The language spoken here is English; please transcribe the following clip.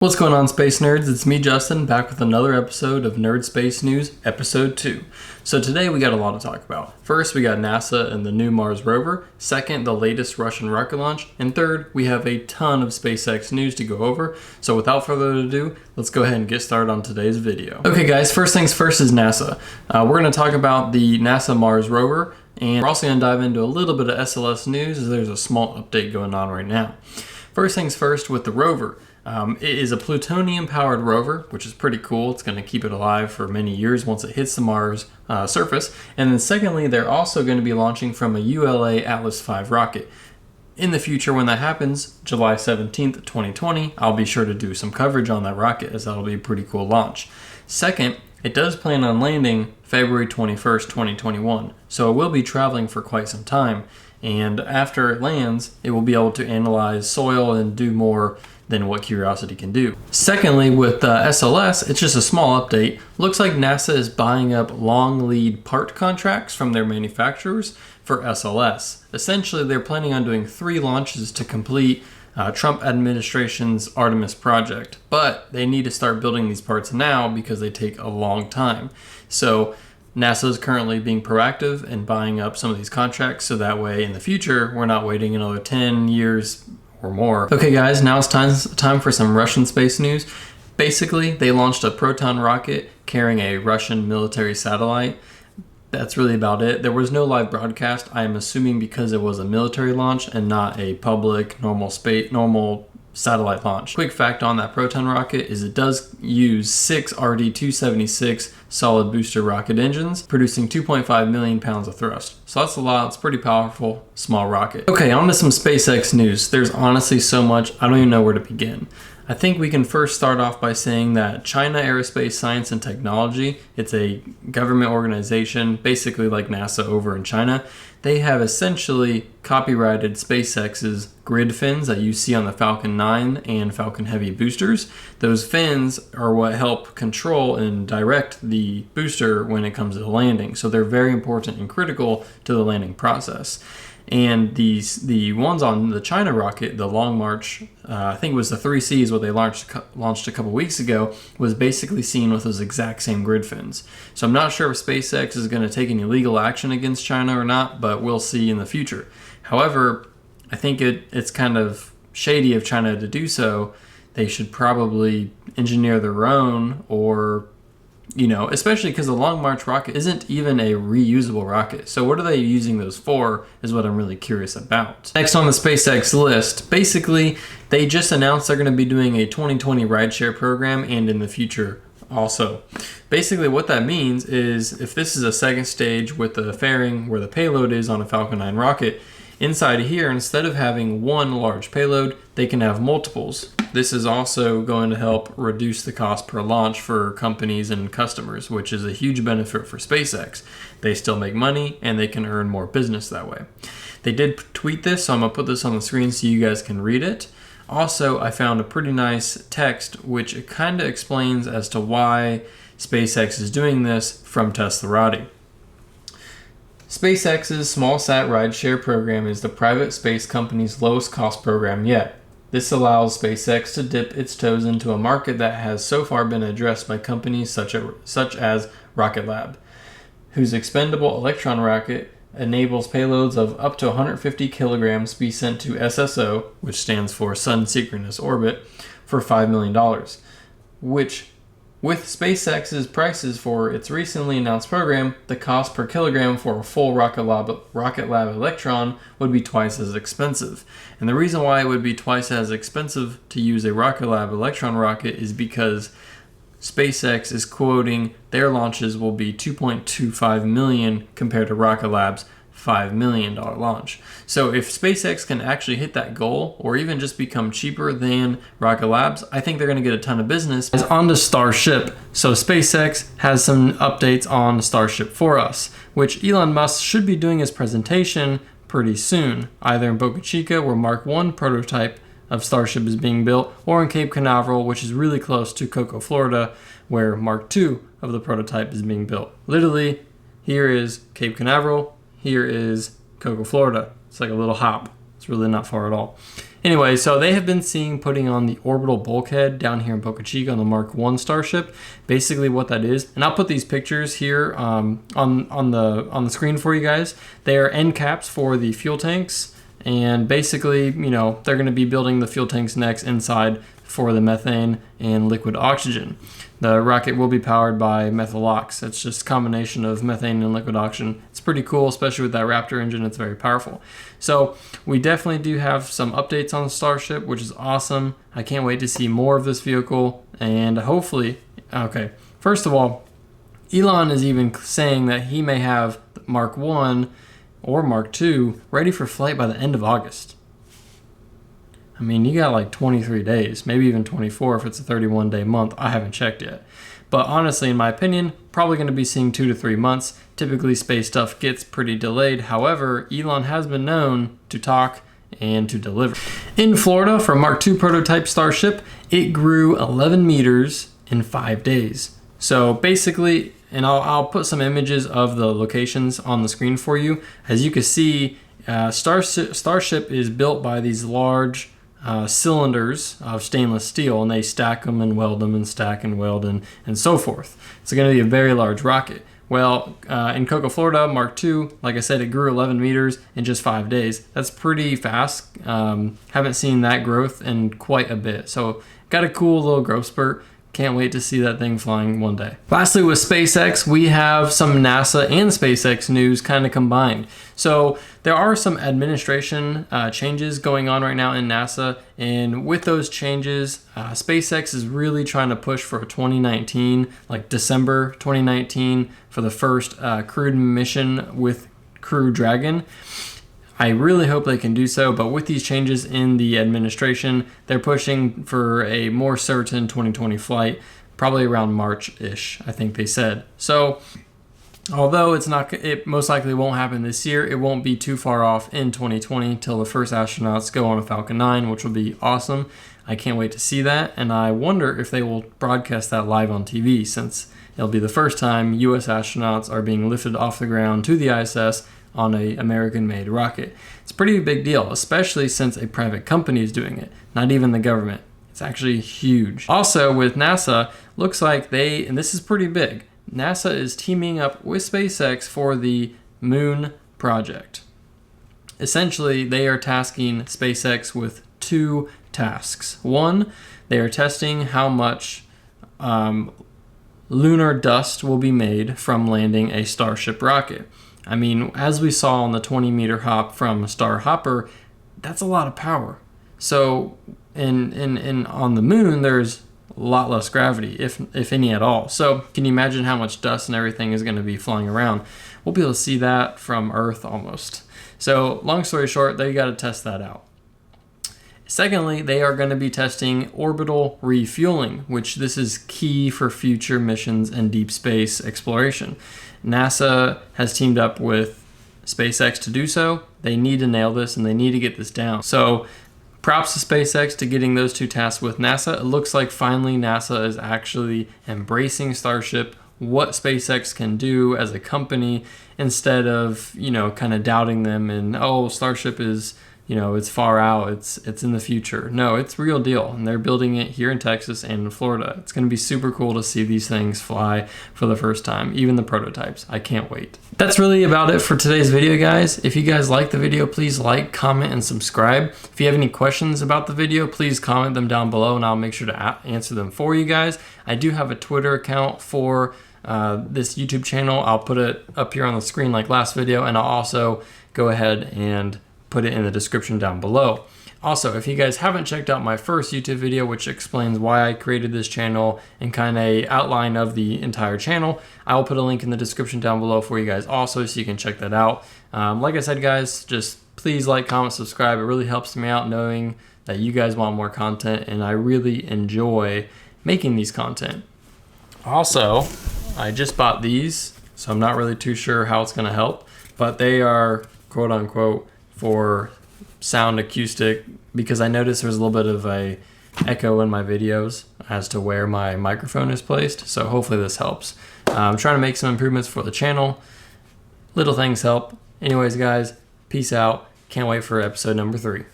What's going on, space nerds? It's me, Justin, back with another episode of Nerd Space News, episode 2. So today we got a lot to talk about. First, we got NASA and the new Mars rover. Second, the latest Russian rocket launch. And third, we have a ton of SpaceX news to go over. So without further ado, let's go ahead and get started on today's video. Okay guys, first things first is NASA. We're going to talk about the NASA Mars rover. And we're also going to dive into a little bit of SLS news as there's a small update going on right now. First things first with the rover. It is a plutonium-powered rover, which is pretty cool. It's going to keep it alive for many years once it hits the Mars surface. And then secondly, they're also going to be launching from a ULA Atlas V rocket. In the future, when that happens, July 17th, 2020, I'll be sure to do some coverage on that rocket, as that'll be a pretty cool launch. Second, it does plan on landing February 21st, 2021, so it will be traveling for quite some time. And after it lands, it will be able to analyze soil and do more than what Curiosity can do. Secondly, with SLS, it's just a small update. Looks like NASA is buying up long lead part contracts from their manufacturers for SLS. Essentially, they're planning on doing 3 launches to complete Trump administration's Artemis project, but they need to start building these parts now because they take a long time. So NASA is currently being proactive and buying up some of these contracts, so that way in the future we're not waiting another 10 years or more. Okay guys, now it's time for some Russian space news. Basically, they launched a Proton rocket carrying a Russian military satellite. That's really about it. There was no live broadcast, I am assuming because it was a military launch and not a public normal satellite launch. Quick fact on that Proton rocket is it does use 6 RD-276 solid booster rocket engines, producing 2.5 million pounds of thrust. So that's a lot, it's pretty powerful, small rocket. Okay, on to some SpaceX news. There's honestly so much, I don't even know where to begin. I think we can first start off by saying that China Aerospace Science and Technology, it's a government organization, basically like NASA over in China. They have essentially copyrighted SpaceX's grid fins that you see on the Falcon 9 and Falcon Heavy boosters. Those fins are what help control and direct the booster when it comes to the landing. So they're very important and critical to the landing process. And the ones on the China rocket, the Long March, I think it was the 3Cs what they launched a couple weeks ago, was basically seen with those exact same grid fins. So I'm not sure if SpaceX is going to take any legal action against China or not, but we'll see in the future. However, I think it's kind of shady of China to do so. They should probably engineer their own, or especially because the Long March rocket isn't even a reusable rocket. So what are they using those for is what I'm really curious about. Next on the SpaceX list, basically they just announced they're going to be doing a 2020 Rideshare program and in the future also. Basically what that means is if this is a second stage with the fairing where the payload is on a Falcon 9 rocket, inside here, instead of having one large payload, they can have multiples. This is also going to help reduce the cost per launch for companies and customers, which is a huge benefit for SpaceX. They still make money and they can earn more business that way. They did tweet this, so I'm going to put this on the screen so you guys can read it. Also, I found a pretty nice text which kind of explains as to why SpaceX is doing this from Teslarati. SpaceX's small-sat rideshare program is the private space company's lowest cost program yet. This allows SpaceX to dip its toes into a market that has so far been addressed by companies such as Rocket Lab, whose expendable Electron rocket enables payloads of up to 150 kilograms be sent to SSO, which stands for Sun Synchronous Orbit, for $5 million, which with SpaceX's prices for its recently announced program, the cost per kilogram for a full Rocket Lab Electron would be twice as expensive. And the reason why it would be twice as expensive to use a Rocket Lab Electron rocket is because SpaceX is quoting their launches will be $2.25 million compared to Rocket Lab's $5 million launch. So if SpaceX can actually hit that goal or even just become cheaper than Rocket Labs, I think they're going to get a ton of business. On to Starship. So SpaceX has some updates on Starship for us, which Elon Musk should be doing his presentation pretty soon, either in Boca Chica where Mark 1 prototype of Starship is being built, or in Cape Canaveral, which is really close to Cocoa, Florida, where Mark 2 of the prototype is being built. Literally, here is Cape Canaveral, here is Cocoa, Florida. It's like a little hop. It's really not far at all. Anyway, so they have been seen putting on the orbital bulkhead down here in Boca Chica on the Mark 1 Starship. Basically what that is, and I'll put these pictures here on the screen for you guys. They are end caps for the fuel tanks, and basically, you know, they're going to be building the fuel tanks next inside for the methane and liquid oxygen. The rocket will be powered by methyl ox. It's just a combination of methane and liquid oxygen. It's pretty cool, especially with that Raptor engine. It's very powerful. So we definitely do have some updates on the Starship, which is awesome. I can't wait to see more of this vehicle, and hopefully, okay, first of all, Elon is even saying that he may have Mark 1 or Mark 2 ready for flight by the end of August. I mean, you got like 23 days, maybe even 24 if it's a 31-day month. I haven't checked yet. But honestly, in my opinion, probably going to be seeing 2 to 3 months. Typically, space stuff gets pretty delayed. However, Elon has been known to talk and to deliver. In Florida, for Mark II prototype Starship, it grew 11 meters in 5 days. So basically, and I'll put some images of the locations on the screen for you. As you can see, Starship is built by these large cylinders of stainless steel, and they stack them and weld them and stack and weld and so forth. It's going to be a very large rocket. Well, in Cocoa, Florida, Mark II, like I said, it grew 11 meters in just 5 days. That's pretty fast. Haven't seen that growth in quite a bit. So got a cool little growth spurt. Can't wait to see that thing flying one day. Lastly, with SpaceX, we have some NASA and SpaceX news kind of combined. So there are some administration changes going on right now in NASA, and with those changes, SpaceX is really trying to push for 2019, like December 2019, for the first crewed mission with Crew Dragon. I really hope they can do so, but with these changes in the administration, they're pushing for a more certain 2020 flight, probably around March-ish, I think they said. So, although it most likely won't happen this year, it won't be too far off in 2020 till the first astronauts go on a Falcon 9, which will be awesome. I can't wait to see that, and I wonder if they will broadcast that live on TV, since it'll be the first time U.S. astronauts are being lifted off the ground to the ISS on a American-made rocket. It's a pretty big deal, especially since a private company is doing it, not even the government. It's actually huge. Also, with NASA, looks like and this is pretty big, NASA is teaming up with SpaceX for the Moon project. Essentially, they are tasking SpaceX with 2 tasks. One, they are testing how much lunar dust will be made from landing a Starship rocket. I mean, as we saw on the 20-meter hop from Star Hopper, that's a lot of power. So, on the moon, there's a lot less gravity, if any at all. So, can you imagine how much dust and everything is going to be flying around? We'll be able to see that from Earth almost. So, long story short, they got to test that out. Secondly, they are going to be testing orbital refueling, which this is key for future missions and deep space exploration. NASA has teamed up with SpaceX to do so. They need to nail this and they need to get this down. So props to SpaceX to getting those 2 tasks with NASA. It looks like finally NASA is actually embracing Starship, what SpaceX can do as a company, instead of, you know, kind of doubting them and, oh, Starship is, you know, it's far out, it's in the future. No, it's real deal, and they're building it here in Texas and in Florida. It's going to be super cool to see these things fly for the first time, even the prototypes. I can't wait. That's really about it for today's video, guys. If you guys like the video, please like, comment, and subscribe. If you have any questions about the video, please comment them down below, and I'll make sure to answer them for you guys. I do have a Twitter account for this YouTube channel. I'll put it up here on the screen like last video, and I'll also go ahead and put it in the description down below. Also, if you guys haven't checked out my first YouTube video, which explains why I created this channel and kind of outline of the entire channel, I will put a link in the description down below for you guys also, so you can check that out. Like I said, guys, just please like, comment, subscribe. It really helps me out knowing that you guys want more content, and I really enjoy making these content. Also, I just bought these, so I'm not really too sure how it's going to help, but they are quote unquote for sound acoustic, because I noticed there's a little bit of a echo in my videos as to where my microphone is placed. So hopefully this helps. I'm trying to make some improvements for the channel. Little things help. Anyways, guys, peace out. Can't wait for episode number 3.